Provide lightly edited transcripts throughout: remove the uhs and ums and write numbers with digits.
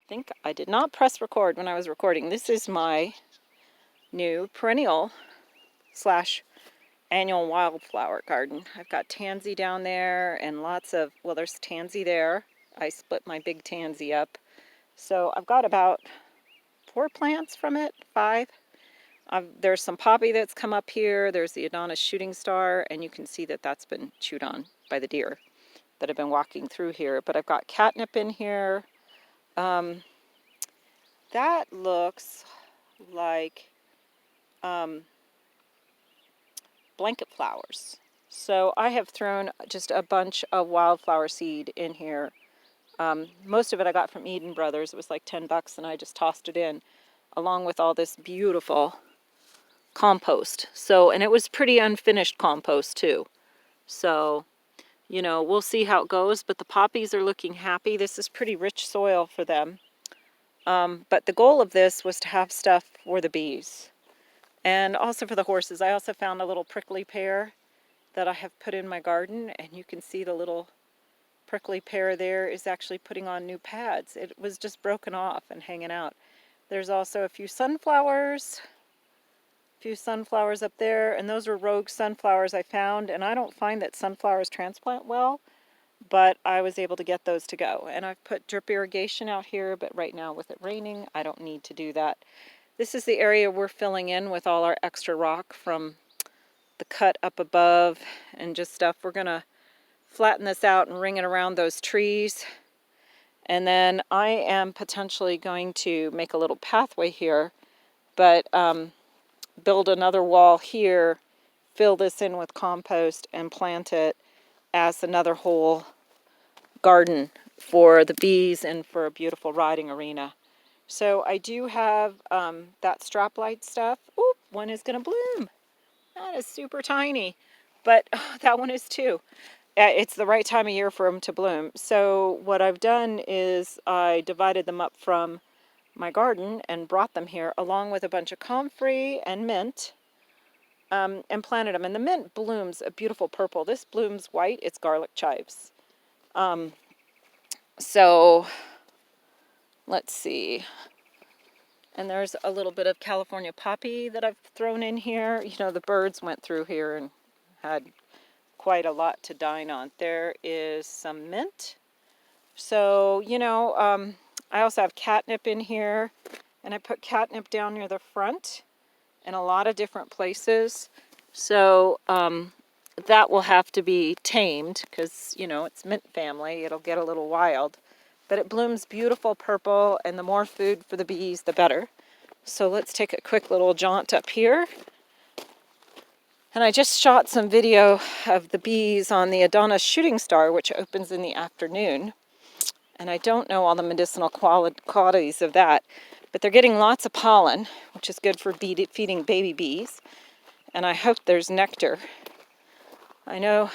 think I did not press record when I was recording. This is my new perennial slash annual wildflower garden. I've got tansy down there and lots of, well, there's tansy there. I split my big tansy up. So I've got about 4 plants from it, 5. There's some poppy that's come up here. There's the Adonis shooting star, and you can see that that's been chewed on by the deer that have been walking through here. But I've got catnip in here. That looks like blanket flowers. So I have thrown just a bunch of wildflower seed in here. Most of it I got from Eden Brothers. It was like $10 and I just tossed it in along with all this beautiful compost. So, and it was pretty unfinished compost too. So, you know, we'll see how it goes, but the poppies are looking happy. This is pretty rich soil for them. But the goal of this was to have stuff for the bees and also for the horses. I also found a little prickly pear that I have put in my garden, and you can see the little prickly pear there is actually putting on new pads. It was just broken off and hanging out. There's also a few sunflowers up there, and those were rogue sunflowers I found, and I don't find that sunflowers transplant well, but I was able to get those to go. And I've put drip irrigation out here, but right now with it raining, I don't need to do that. This is the area we're filling in with all our extra rock from the cut up above and just stuff. We're gonna flatten this out and ring it around those trees. And then I am potentially going to make a little pathway here, but build another wall here, fill this in with compost, and plant it as another whole garden for the bees and for a beautiful riding arena. So I do have that strap light stuff. Oop, one is going to bloom. That is super tiny, but that one is too. It's the right time of year for them to bloom. So what I've done is I divided them up from my garden and brought them here along with a bunch of comfrey and mint, and planted them. And the mint blooms a beautiful purple. This blooms white. It's garlic chives. So let's see. And there's a little bit of California poppy that I've thrown in here. You know, the birds went through here and had quite a lot to dine on. There is some mint. So, you know, I also have catnip in here, and I put catnip down near the front in a lot of different places. So that will have to be tamed because, you know, it's mint family. It'll get a little wild. But it blooms beautiful purple, and the more food for the bees, the better. So let's take a quick little jaunt up here. And I just shot some video of the bees on the Adonis shooting star, which opens in the afternoon. And I don't know all the medicinal qualities of that, but they're getting lots of pollen, which is good for feeding baby bees. And I hope there's nectar. I know,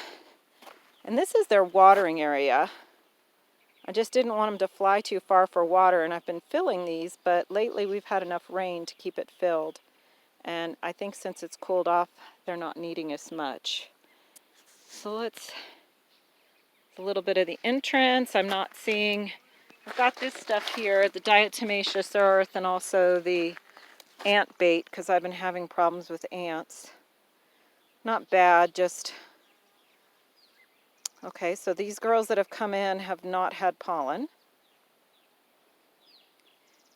and this is their watering area. I just didn't want them to fly too far for water, and I've been filling these, but lately we've had enough rain to keep it filled. And I think since it's cooled off, they're not needing as much. So let's, a little bit of the entrance. I'm not seeing, I've got this stuff here, the diatomaceous earth, and also the ant bait, because I've been having problems with ants. Not bad, just, okay, so these girls that have come in have not had pollen.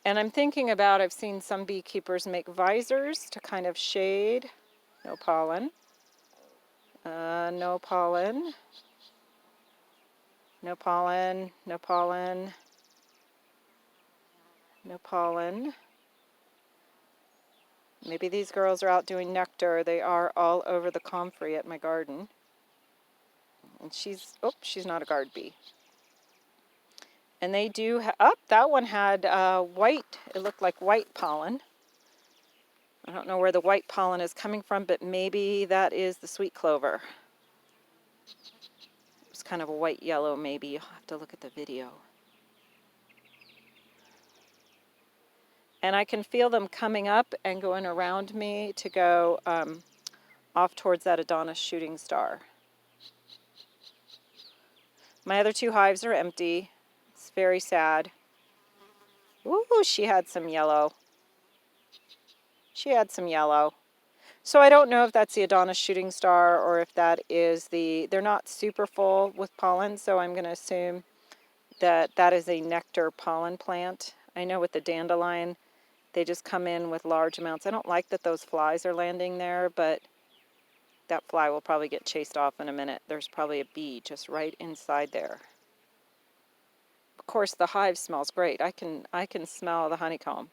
And I'm thinking about, I've seen some beekeepers make visors to kind of shade. No pollen. No pollen. No pollen. No pollen. No pollen. Maybe these girls are out doing nectar. They are all over the comfrey at my garden. And she's not a guard bee. And they do, that one had white, it looked like white pollen. I don't know where the white pollen is coming from, but maybe that is the sweet clover. It's kind of a white yellow maybe. You'll have to look at the video. And I can feel them coming up and going around me to go off towards that Adonis shooting star. My other 2 hives are empty. It's very sad. Ooh, she had some yellow. She had some yellow. So I don't know if that's the Adonis shooting star or if that is they're not super full with pollen, so I'm going to assume that that is a nectar pollen plant. I know with the dandelion, they just come in with large amounts. I don't like that those flies are landing there, but that fly will probably get chased off in a minute. There's probably a bee just right inside there. Of course, the hive smells great. I can smell the honeycomb.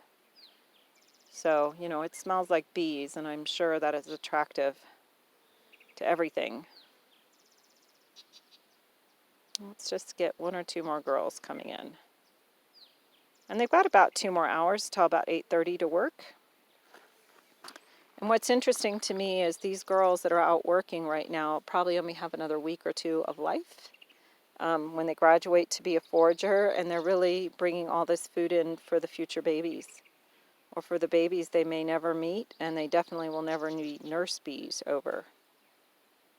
So, you know, it smells like bees, and I'm sure that is attractive to everything. Let's just get 1 or 2 more girls coming in. And they've got about 2 more hours till about 8:30 to work. And what's interesting to me is these girls that are out working right now probably only have another week or 2 of life when they graduate to be a forager, and they're really bringing all this food in for the future babies, or for the babies they may never meet, and they definitely will never need nurse bees over.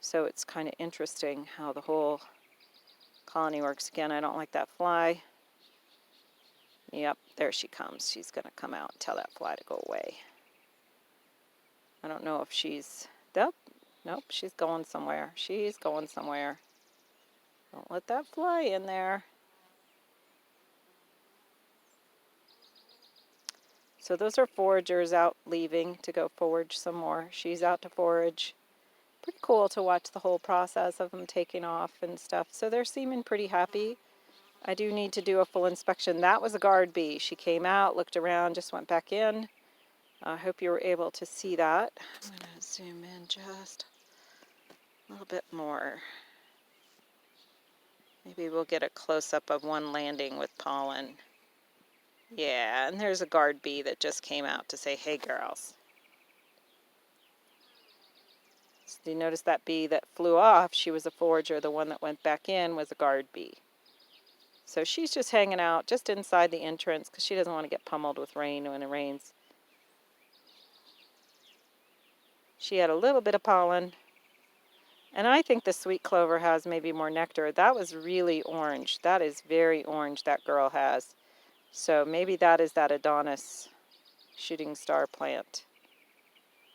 So it's kind of interesting how the whole colony works. Again, I don't like that fly. Yep, there she comes. She's going to come out and tell that fly to go away. I don't know if she's... Nope, she's going somewhere. She's going somewhere. Don't let that fly in there. So those are foragers out leaving to go forage some more. She's out to forage. Pretty cool to watch the whole process of them taking off and stuff. So they're seeming pretty happy. I do need to do a full inspection. That was a guard bee. She came out, looked around, just went back in. I hope you were able to see that. I'm going to zoom in just a little bit more. Maybe we'll get a close-up of one landing with pollen. Yeah, and there's a guard bee that just came out to say, hey girls. So do you notice that bee that flew off? She was a forager. The one that went back in was a guard bee. So she's just hanging out just inside the entrance because she doesn't want to get pummeled with rain when it rains. She had a little bit of pollen. And I think the sweet clover has maybe more nectar. That was really orange. That is very orange that girl has. So maybe that is that Adonis shooting star plant.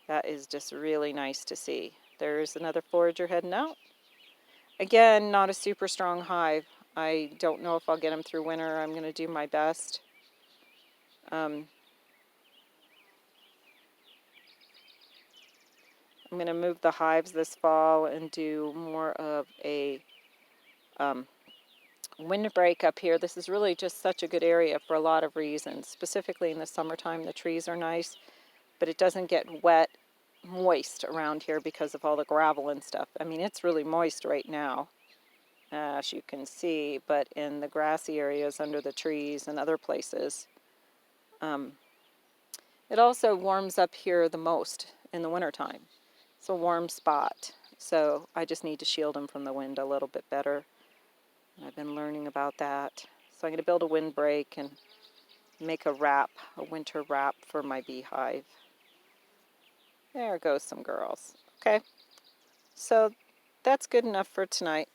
That is just really nice to see. There's another forager heading out. Again, not a super strong hive. I don't know if I'll get them through winter. I'm going to do my best. I'm going to move the hives this fall and do more of a windbreak up here. This is really just such a good area for a lot of reasons. Specifically in the summertime, the trees are nice, but it doesn't get wet, moist around here because of all the gravel and stuff. I mean, it's really moist right now, as you can see, but in the grassy areas under the trees and other places, it also warms up here the most in the wintertime. It's a warm spot, so I just need to shield them from the wind a little bit better. I've been learning about that. So I'm going to build a windbreak and make a wrap, a winter wrap for my beehive. There goes some girls. Okay, so that's good enough for tonight.